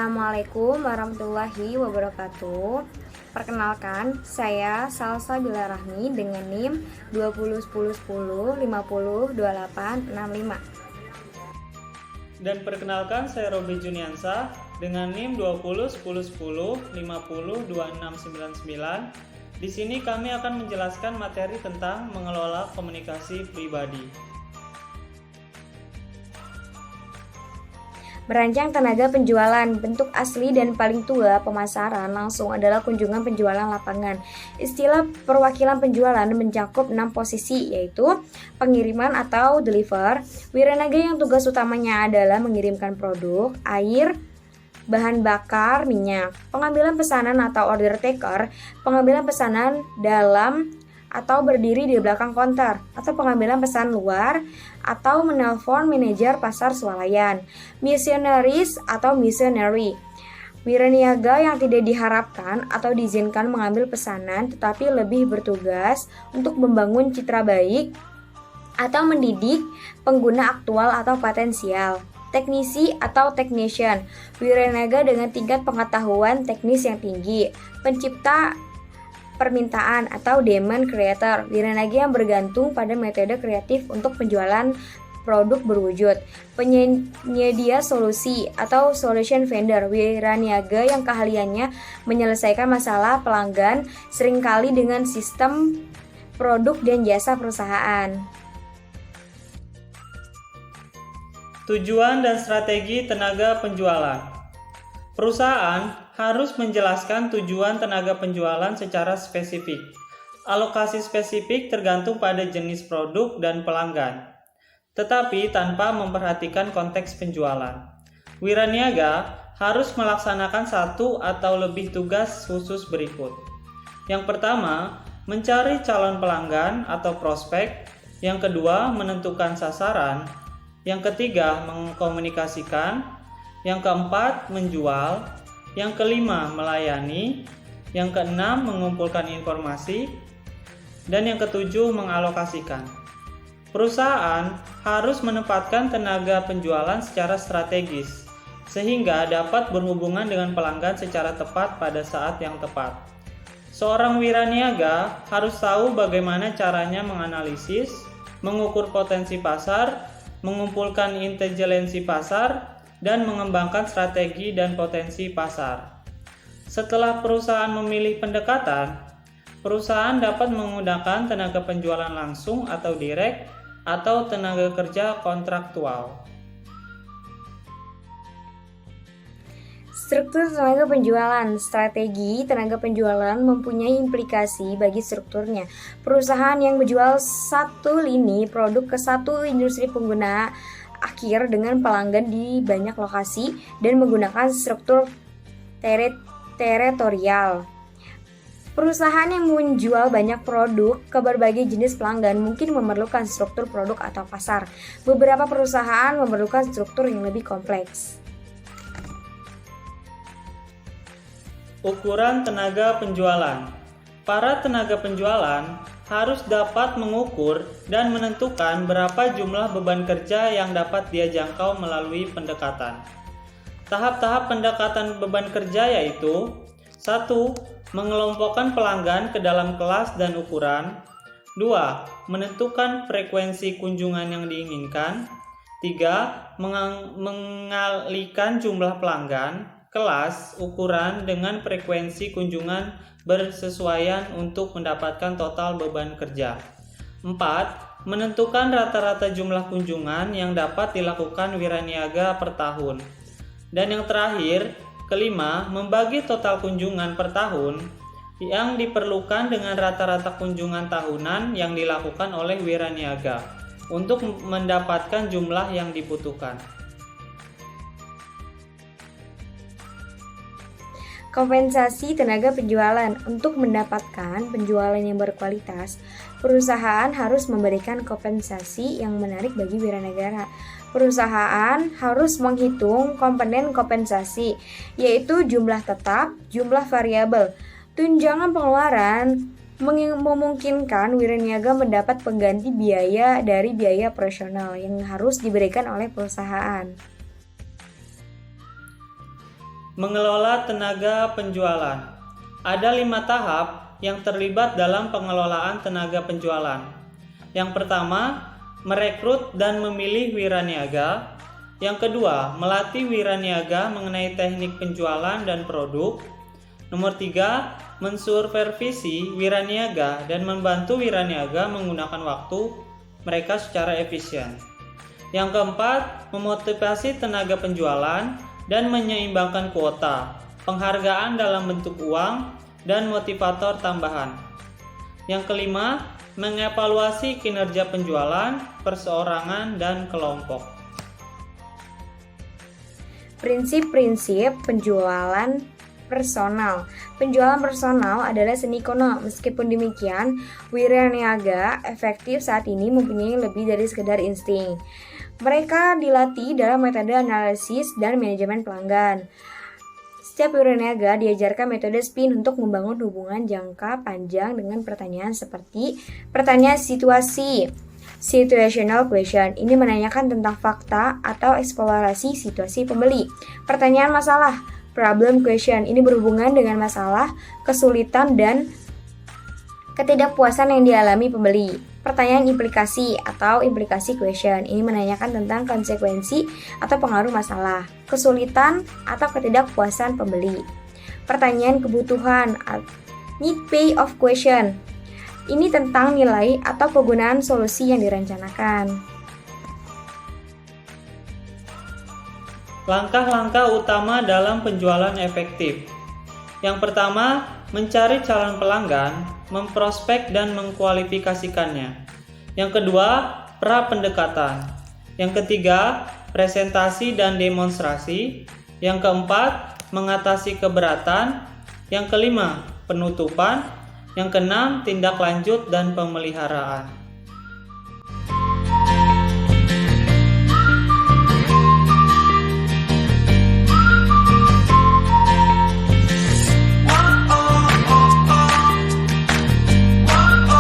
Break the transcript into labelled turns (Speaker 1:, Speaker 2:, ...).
Speaker 1: Assalamualaikum warahmatullahi wabarakatuh. Perkenalkan, saya Salsa Bila Rahmi dengan NIM 201010502865.
Speaker 2: Dan perkenalkan, saya Robi Juniansa dengan NIM 201010502699. Di sini kami akan menjelaskan materi tentang mengelola komunikasi pribadi.
Speaker 1: Merancang tenaga penjualan, bentuk asli dan paling tua pemasaran langsung adalah kunjungan penjualan lapangan. Istilah perwakilan penjualan mencakup 6 posisi, yaitu pengiriman atau deliver, wiranaga yang tugas utamanya adalah mengirimkan produk, air, bahan bakar, minyak, pengambilan pesanan atau order taker, pengambilan pesanan dalam atau berdiri di belakang konter, atau pengambilan pesan luar, atau menelpon manajer pasar swalayan, missionaries atau missionary, wiraniaga yang tidak diharapkan atau diizinkan mengambil pesanan tetapi lebih bertugas untuk membangun citra baik atau mendidik pengguna aktual atau potensial, teknisi atau technician, wiraniaga dengan tingkat pengetahuan teknis yang tinggi, pencipta permintaan atau demand creator, wiranaga yang bergantung pada metode kreatif untuk penjualan produk berwujud, penyedia solusi atau solution vendor, wiraniaga yang keahliannya menyelesaikan masalah pelanggan seringkali dengan sistem produk dan jasa perusahaan.
Speaker 2: Tujuan dan strategi tenaga penjualan. Perusahaan harus menjelaskan tujuan tenaga penjualan secara spesifik. Alokasi spesifik tergantung pada jenis produk dan pelanggan, tetapi tanpa memperhatikan konteks penjualan. Wiraniaga harus melaksanakan satu atau lebih tugas khusus berikut. Yang pertama, mencari calon pelanggan atau prospek. Yang kedua, menentukan sasaran. Yang ketiga, mengkomunikasikan. Yang keempat, menjual. Yang kelima, melayani. Yang keenam, mengumpulkan informasi. Dan yang ketujuh, mengalokasikan. Perusahaan harus menempatkan tenaga penjualan secara strategis, sehingga dapat berhubungan dengan pelanggan secara tepat pada saat yang tepat. Seorang wiraniaga harus tahu bagaimana caranya menganalisis, mengukur potensi pasar, mengumpulkan intelijensi pasar, dan mengembangkan strategi dan potensi pasar. Setelah perusahaan memilih pendekatan, perusahaan dapat menggunakan tenaga penjualan langsung atau direct atau tenaga kerja kontraktual.
Speaker 1: Struktur tenaga penjualan. Strategi tenaga penjualan mempunyai implikasi bagi strukturnya. Perusahaan yang menjual satu lini produk ke satu industri pengguna akhir dengan pelanggan di banyak lokasi dan menggunakan struktur teritorial. Perusahaan yang menjual banyak produk ke berbagai jenis pelanggan mungkin memerlukan struktur produk atau pasar. Beberapa perusahaan memerlukan struktur yang lebih kompleks.
Speaker 2: Ukuran tenaga penjualan. Para tenaga penjualan harus dapat mengukur dan menentukan berapa jumlah beban kerja yang dapat dia jangkau melalui pendekatan. Tahap-tahap pendekatan beban kerja yaitu 1. Mengelompokkan pelanggan ke dalam kelas dan ukuran. 2. Menentukan frekuensi kunjungan yang diinginkan. 3. Mengalihkan jumlah pelanggan, kelas, ukuran dengan frekuensi kunjungan bersesuaian untuk mendapatkan total beban kerja. 4. Menentukan rata-rata jumlah kunjungan yang dapat dilakukan wiraniaga per tahun. Dan yang terakhir, kelima, membagi total kunjungan per tahun yang diperlukan dengan rata-rata kunjungan tahunan yang dilakukan oleh wiraniaga untuk mendapatkan jumlah yang dibutuhkan.
Speaker 1: Kompensasi tenaga penjualan. Untuk mendapatkan penjualan yang berkualitas, perusahaan harus memberikan kompensasi yang menarik bagi wiraniaga. Perusahaan harus menghitung komponen kompensasi, yaitu jumlah tetap, jumlah variabel. Tunjangan pengeluaran memungkinkan wiraniaga mendapat pengganti biaya dari biaya operasional yang harus diberikan oleh perusahaan.
Speaker 2: Mengelola tenaga penjualan. Ada 5 tahap yang terlibat dalam pengelolaan tenaga penjualan. Yang pertama, merekrut dan memilih wiraniaga. Yang kedua, melatih wiraniaga mengenai teknik penjualan dan produk. Nomor 3, mensupervisi wiraniaga dan membantu wiraniaga menggunakan waktu mereka secara efisien. Yang keempat, memotivasi tenaga penjualan dan menyeimbangkan kuota, penghargaan dalam bentuk uang, dan motivator tambahan. Yang kelima, mengevaluasi kinerja penjualan, perseorangan, dan kelompok.
Speaker 1: Prinsip-prinsip penjualan personal. Penjualan personal adalah seni kono. Meskipun demikian, wiraniaga efektif saat ini mempunyai lebih dari sekedar insting. Mereka dilatih dalam metode analisis dan manajemen pelanggan. Setiap wiraniaga diajarkan metode SPIN untuk membangun hubungan jangka panjang dengan pertanyaan seperti pertanyaan situasi, situational question. Ini menanyakan tentang fakta atau eksplorasi situasi pembeli. Pertanyaan masalah, problem question. Ini berhubungan dengan masalah, kesulitan, dan ketidakpuasan yang dialami pembeli. Pertanyaan implikasi atau implikasi question. Ini menanyakan tentang konsekuensi atau pengaruh masalah, kesulitan, atau ketidakpuasan pembeli. Pertanyaan kebutuhan, need pay of question. Ini tentang nilai atau penggunaan solusi yang direncanakan.
Speaker 2: Langkah-langkah utama dalam penjualan efektif. Yang pertama, mencari calon pelanggan, memprospek dan mengkualifikasikannya. Yang kedua, pra-pendekatan. Yang ketiga, presentasi dan demonstrasi. Yang keempat, mengatasi keberatan. Yang kelima, penutupan. Yang keenam, tindak lanjut dan pemeliharaan.